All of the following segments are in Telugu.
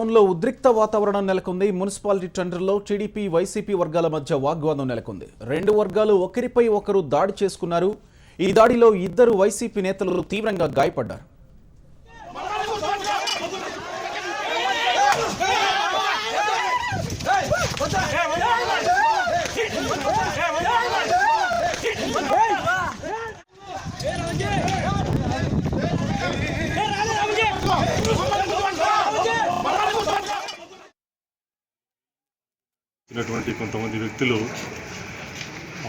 టౌన్లో ఉద్రిక్త వాతావరణం నెలకొంది. మున్సిపాలిటీ టెండర్లో టీడీపీ వైసీపీ వర్గాల మధ్య వాగ్వాదం నెలకొంది. రెండు వర్గాలు ఒకరిపై ఒకరు దాడి చేసుకున్నారు. ఈ దాడిలో ఇద్దరు వైసీపీ నేతలు తీవ్రంగా గాయపడ్డారు. కొంతమంది వ్యక్తులు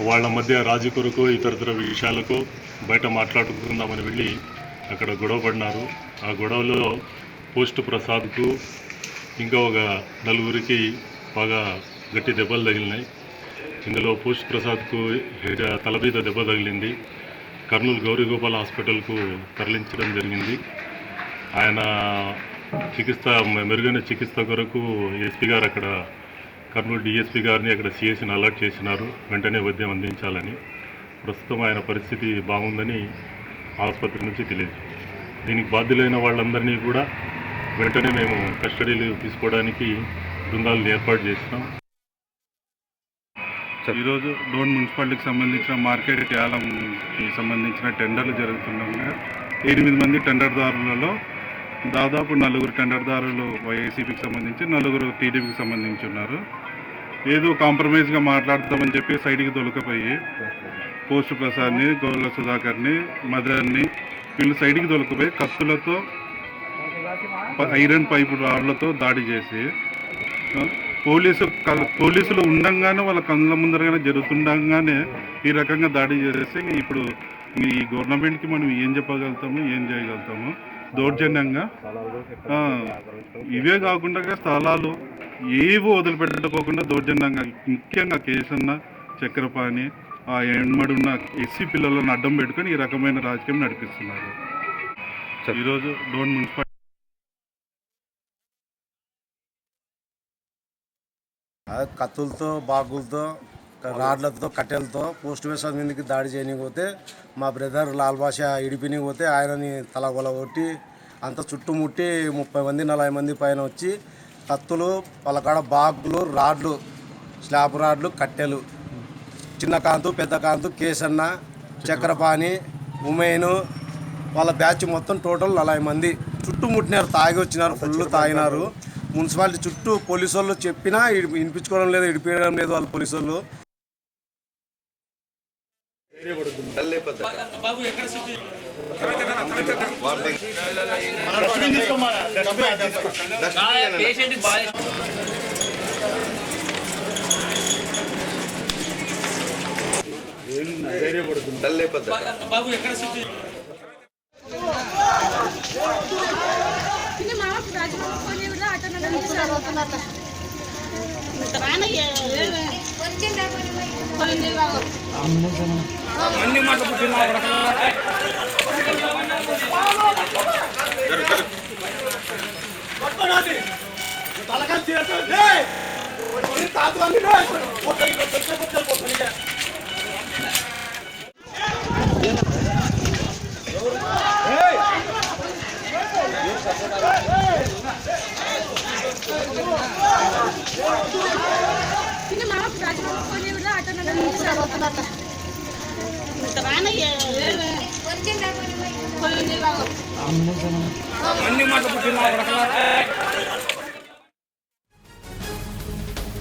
వాళ్ళ మధ్య రాజీ కొరకు ఇతర విషయాలకు బయట మాట్లాడుకుందామని వెళ్ళి అక్కడ గొడవ పడినారు. ఆ గొడవలో పోస్ట్ ప్రసాద్కు ఇంకా ఒక నలుగురికి బాగా గట్టి దెబ్బలు తగిలినాయి. ఇందులో పోస్ట్ ప్రసాద్కు తల మీద దెబ్బ తగిలింది. కర్నూలు గౌరీగోపాల్ హాస్పిటల్కు తరలించడం జరిగింది. ఆయన మెరుగైన చికిత్స కొరకు ఎస్పీ గారు అక్కడ కర్నూలు డిఎస్పీ గారిని అక్కడ సిఎస్ని అలర్ట్ చేసినారు. వెంటనే వైద్యం అందించాలని. ప్రస్తుతం ఆయన పరిస్థితి బాగుందని ఆసుపత్రి నుంచి తెలియదు. దీనికి బాధ్యులైన వాళ్ళందరినీ కూడా వెంటనే మేము కస్టడీలో తీసుకోవడానికి బృందాలను ఏర్పాటు చేసినాం. ఈరోజు డోన్ మున్సిపాలిటీకి సంబంధించిన మార్కెట్ యాలంకి సంబంధించిన టెండర్లు జరుగుతుండగా 8 మంది టెండర్దారులలో దాదాపు 4 టెండర్దారులు వైసీపీకి సంబంధించి 4 టీడీపీకి సంబంధించి ఉన్నారు. ఏదో కాంప్రమైజ్గా మాట్లాడతామని చెప్పి సైడ్కి దొలకపోయి పోస్ట్ ప్రసాద్ని, గోళ్ళ సుధాకర్ని, మదర్ని వీళ్ళు సైడ్కి దొలకపోయి కత్తులతో, ఐరన్ పైపు రాళ్లతో దాడి చేసి పోలీసులు ఉండంగానే వాళ్ళ కళ్ళ ముందరగానే జరుగుతుండగానే ఈ రకంగా దాడి చేసేసి ఇప్పుడు ఈ గవర్నమెంట్కి మనం ఏం చెప్పగలుగుతాము, ఏం చేయగలుగుతాము? దౌర్జన్యంగా ఇవే కాకుండా స్థలాలు ఏవో వదిలిపెట్టుకోకుండా దౌర్జన్యంగా, ముఖ్యంగా కేసన్న, చక్రపాణి, ఆ ఎమ్మడున్న ఎస్సీ పిల్లలను అడ్డం పెట్టుకొని ఈ రకమైన రాజకీయం నడిపిస్తున్నారు. ఈరోజు డోన్ మున్సిపాలిటీ కత్తులతో, బాగులతో, రాడ్లతో, కట్టెలతో పోస్ట్ ప్రసాద్ మీదకి దాడి చేయనిపోతే మా బ్రదర్ లాల్ బాషా ఇడిపిని పోతే ఆయనని తలగొల కొట్టి అంత చుట్టుముట్టి 30 మంది 40 మంది పైన వచ్చి కత్తులు, వాళ్ళకాడ బాగులు, రాడ్లు, స్లాబ్ రాడ్లు, కట్టెలు, చిన్న కాంతు, పెద్ద కాంతు, కేసన్న, చక్రపాణి, ఉమేను వాళ్ళ బ్యాచ్ మొత్తం టోటల్ 40 మంది చుట్టుముట్టినారు. తాగి వచ్చినారు, ఫుల్ తాగినారు. మున్సిపాలిటీ చుట్టూ పోలీసు వాళ్ళు చెప్పినా వినిపించుకోవడం లేదు, ఇడిపించడం లేదు వాళ్ళ పోలీసు వాళ్ళు. అన్ని మాట పుట్టిన